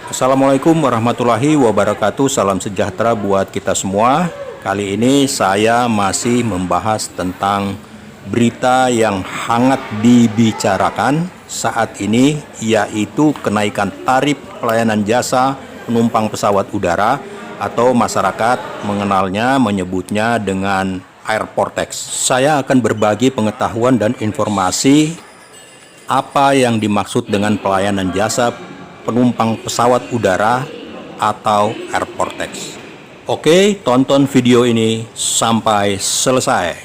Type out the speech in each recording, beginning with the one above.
Assalamualaikum warahmatullahi wabarakatuh. Salam sejahtera buat kita semua. Kali ini saya masih membahas tentang berita yang hangat dibicarakan saat ini, yaitu kenaikan tarif pelayanan jasa penumpang pesawat udara atau masyarakat menyebutnya dengan Airport Tax. Saya akan berbagi pengetahuan dan informasi apa yang dimaksud dengan pelayanan jasa penumpang pesawat udara atau Airport Tax. Oke, tonton video ini sampai selesai.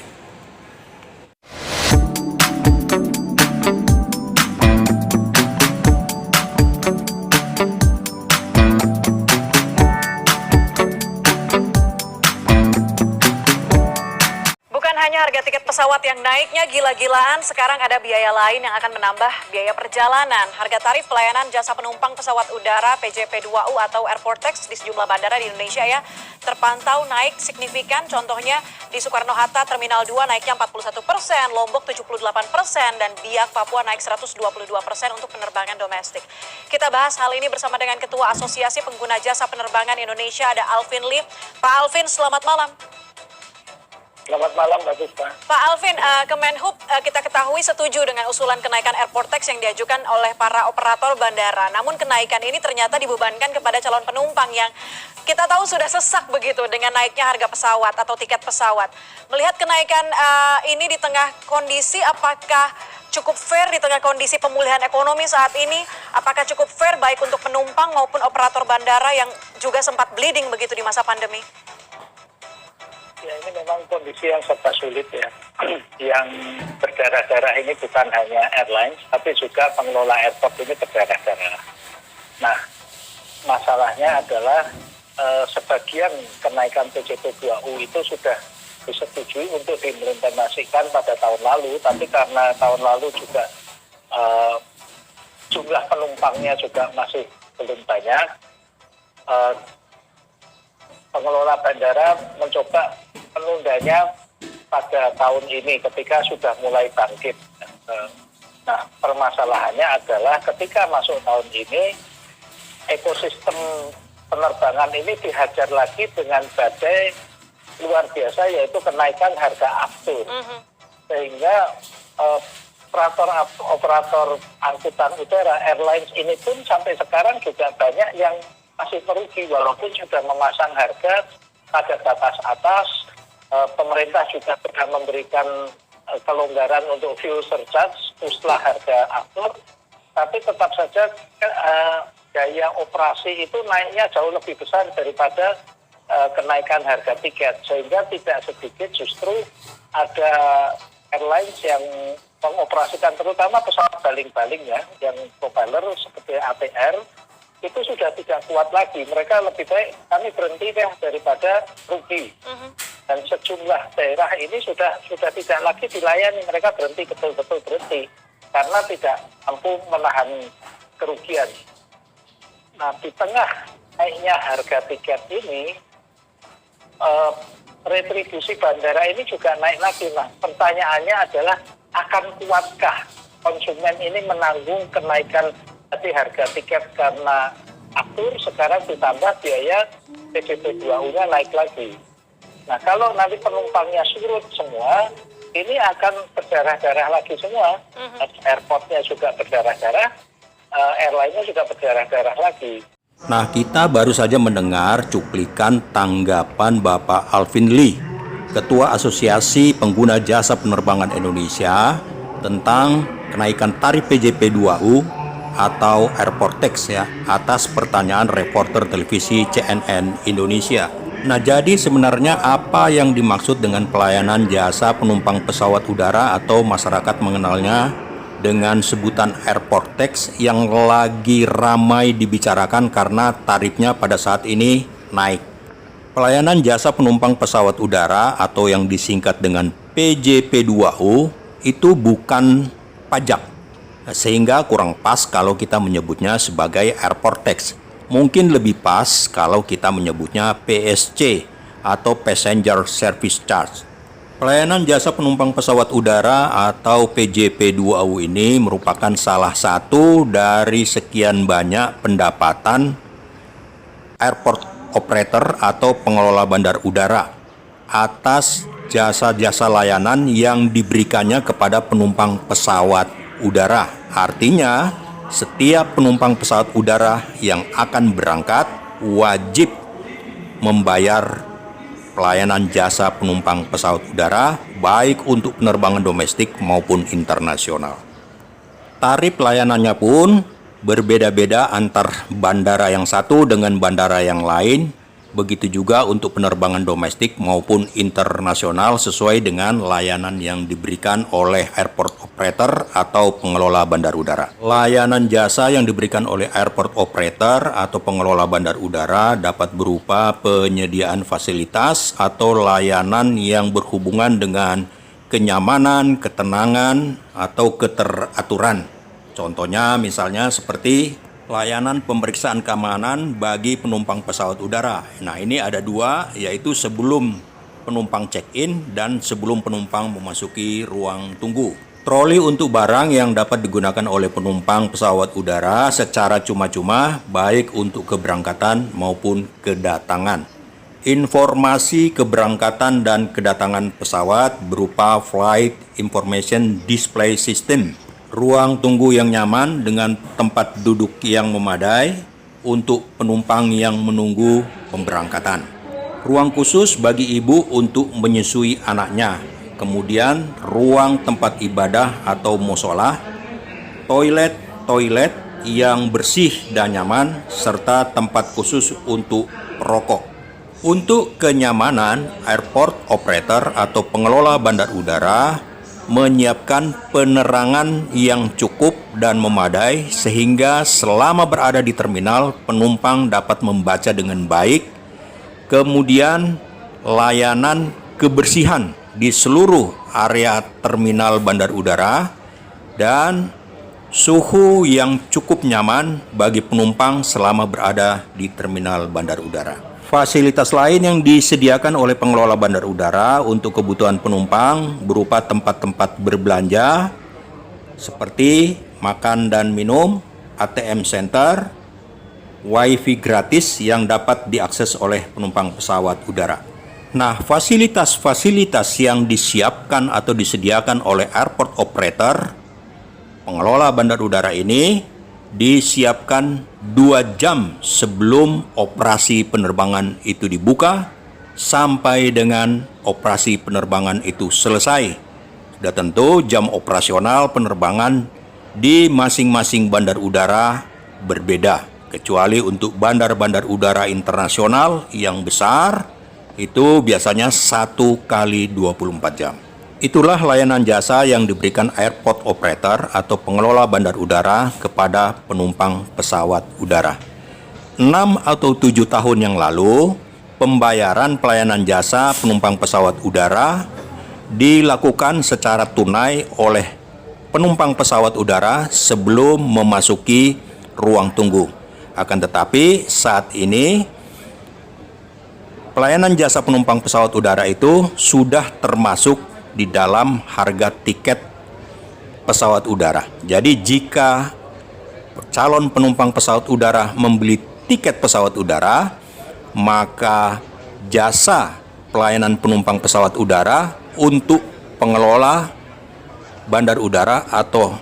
Hanya harga tiket pesawat yang naiknya gila-gilaan, sekarang ada biaya lain yang akan menambah biaya perjalanan. Harga tarif pelayanan jasa penumpang pesawat udara PJP2U atau Airport Tax di sejumlah bandara di Indonesia ya terpantau naik signifikan. Contohnya di Soekarno-Hatta Terminal 2 naiknya 41%, Lombok 78%, dan Biak Papua naik 122% untuk penerbangan domestik. Kita bahas hal ini bersama dengan Ketua Asosiasi Pengguna Jasa Penerbangan Indonesia, ada Alvin Lee. Pak Alvin, selamat malam. Selamat malam, Mbak Puspa. Pak Alvin, Kemenhub kita ketahui setuju dengan usulan kenaikan airport tax yang diajukan oleh para operator bandara. Namun kenaikan ini ternyata dibebankan kepada calon penumpang yang kita tahu sudah sesak begitu dengan naiknya harga pesawat atau tiket pesawat. Melihat kenaikan ini di tengah kondisi, apakah cukup fair di tengah kondisi pemulihan ekonomi saat ini? Apakah cukup fair baik untuk penumpang maupun operator bandara yang juga sempat bleeding begitu di masa pandemi? Ya, ini memang kondisi yang serba sulit ya. Yang berdarah-darah ini bukan hanya airlines, tapi juga pengelola airport ini berdarah-darah. Nah, masalahnya adalah sebagian kenaikan PJP2U itu sudah disetujui untuk diimplementasikan pada tahun lalu, tapi karena tahun lalu juga jumlah penumpangnya juga masih belum banyak, pengelola bandara mencoba menundanya pada tahun ini ketika sudah mulai bangkit. Nah, permasalahannya adalah ketika masuk tahun ini, ekosistem penerbangan ini dihajar lagi dengan badai luar biasa, yaitu kenaikan harga aftur. Sehingga operator angkutan udara, airlines ini pun sampai sekarang juga banyak yang masih merugi walaupun sudah memasang harga pada batas atas. Pemerintah juga sudah memberikan kelonggaran untuk fuel surcharge setelah harga aftur, tapi tetap saja daya operasi itu naiknya jauh lebih besar daripada kenaikan harga tiket, sehingga tidak sedikit justru ada airlines yang mengoperasikan terutama pesawat baling-baling ya, yang propeller seperti ATR, itu sudah tidak kuat lagi. Mereka lebih baik kami berhenti deh daripada rugi. Dan sejumlah daerah ini sudah tidak lagi dilayani. Mereka berhenti, betul-betul berhenti, karena tidak mampu menahan kerugian. Nah, di tengah naiknya harga tiket ini, retribusi bandara ini juga naik lagi. Nah, pertanyaannya adalah akan kuatkah konsumen ini menanggung kenaikan harga tiket karena aftur, sekarang ditambah biaya PJP2U-nya naik lagi. Nah, kalau nanti penumpangnya surut semua, ini akan berdarah-darah lagi semua. Airportnya juga berdarah-darah, airline-nya juga berdarah-darah lagi. Nah, kita baru saja mendengar cuplikan tanggapan Bapak Alvin Lee, Ketua Asosiasi Pengguna Jasa Penerbangan Indonesia, tentang kenaikan tarif PJP2U atau Airport Tax ya, atas pertanyaan reporter televisi CNN Indonesia. Nah, jadi sebenarnya apa yang dimaksud dengan pelayanan jasa penumpang pesawat udara atau masyarakat mengenalnya dengan sebutan Airport Tax yang lagi ramai dibicarakan karena tarifnya pada saat ini naik. Pelayanan jasa penumpang pesawat udara atau yang disingkat dengan PJP2U itu bukan pajak, sehingga kurang pas kalau kita menyebutnya sebagai Airport Tax. Mungkin lebih pas kalau kita menyebutnya PSC atau Passenger Service Charge. Pelayanan jasa penumpang pesawat udara atau PJP2U ini merupakan salah satu dari sekian banyak pendapatan airport operator atau pengelola bandar udara atas jasa-jasa layanan yang diberikannya kepada penumpang pesawat udara. Artinya, setiap penumpang pesawat udara yang akan berangkat wajib membayar pelayanan jasa penumpang pesawat udara baik untuk penerbangan domestik maupun internasional. Tarif layanannya pun berbeda-beda antar bandara yang satu dengan bandara yang lain. Begitu juga untuk penerbangan domestik maupun internasional sesuai dengan layanan yang diberikan oleh airport operator atau pengelola bandar udara. Layanan jasa yang diberikan oleh airport operator atau pengelola bandar udara dapat berupa penyediaan fasilitas atau layanan yang berhubungan dengan kenyamanan, ketenangan, atau keteraturan. Contohnya misalnya seperti layanan pemeriksaan keamanan bagi penumpang pesawat udara. Nah, ini ada dua, yaitu sebelum penumpang check-in dan sebelum penumpang memasuki ruang tunggu. Troli untuk barang yang dapat digunakan oleh penumpang pesawat udara secara cuma-cuma, baik untuk keberangkatan maupun kedatangan. Informasi keberangkatan dan kedatangan pesawat berupa Flight Information Display System, ruang tunggu yang nyaman dengan tempat duduk yang memadai untuk penumpang yang menunggu pemberangkatan, ruang khusus bagi ibu untuk menyusui anaknya, kemudian ruang tempat ibadah atau musola, toilet yang bersih dan nyaman, serta tempat khusus untuk perokok. Untuk kenyamanan, airport operator atau pengelola bandar udara menyiapkan penerangan yang cukup dan memadai sehingga selama berada di terminal penumpang dapat membaca dengan baik. Kemudian layanan kebersihan di seluruh area terminal bandar udara dan suhu yang cukup nyaman bagi penumpang selama berada di terminal bandar udara. Fasilitas lain yang disediakan oleh pengelola bandar udara untuk kebutuhan penumpang berupa tempat-tempat berbelanja seperti makan dan minum, ATM center, wifi gratis yang dapat diakses oleh penumpang pesawat udara. Nah, fasilitas-fasilitas yang disiapkan atau disediakan oleh airport operator, pengelola bandar udara ini disiapkan 2 jam sebelum operasi penerbangan itu dibuka sampai dengan operasi penerbangan itu selesai. Sudah tentu jam operasional penerbangan di masing-masing bandar udara berbeda, kecuali untuk bandar-bandar udara internasional yang besar itu biasanya 1 kali 24 jam. Itulah layanan jasa yang diberikan airport operator atau pengelola bandar udara kepada penumpang pesawat udara. 6 atau 7 tahun yang lalu, pembayaran pelayanan jasa penumpang pesawat udara dilakukan secara tunai oleh penumpang pesawat udara sebelum memasuki ruang tunggu. Akan tetapi saat ini pelayanan jasa penumpang pesawat udara itu sudah termasuk di dalam harga tiket pesawat udara. Jadi jika calon penumpang pesawat udara membeli tiket pesawat udara, maka jasa pelayanan penumpang pesawat udara untuk pengelola bandar udara atau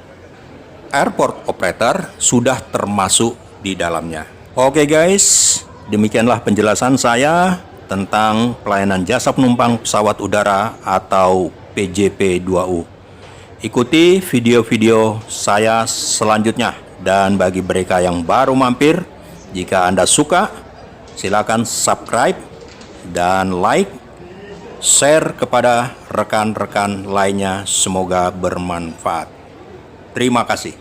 airport operator sudah termasuk di dalamnya. Oke guys, demikianlah penjelasan saya tentang pelayanan jasa penumpang pesawat udara atau PJP2U. Ikuti video-video saya selanjutnya, dan bagi mereka yang baru mampir, jika Anda suka, silakan subscribe dan like, share kepada rekan-rekan lainnya. Semoga bermanfaat. Terima kasih.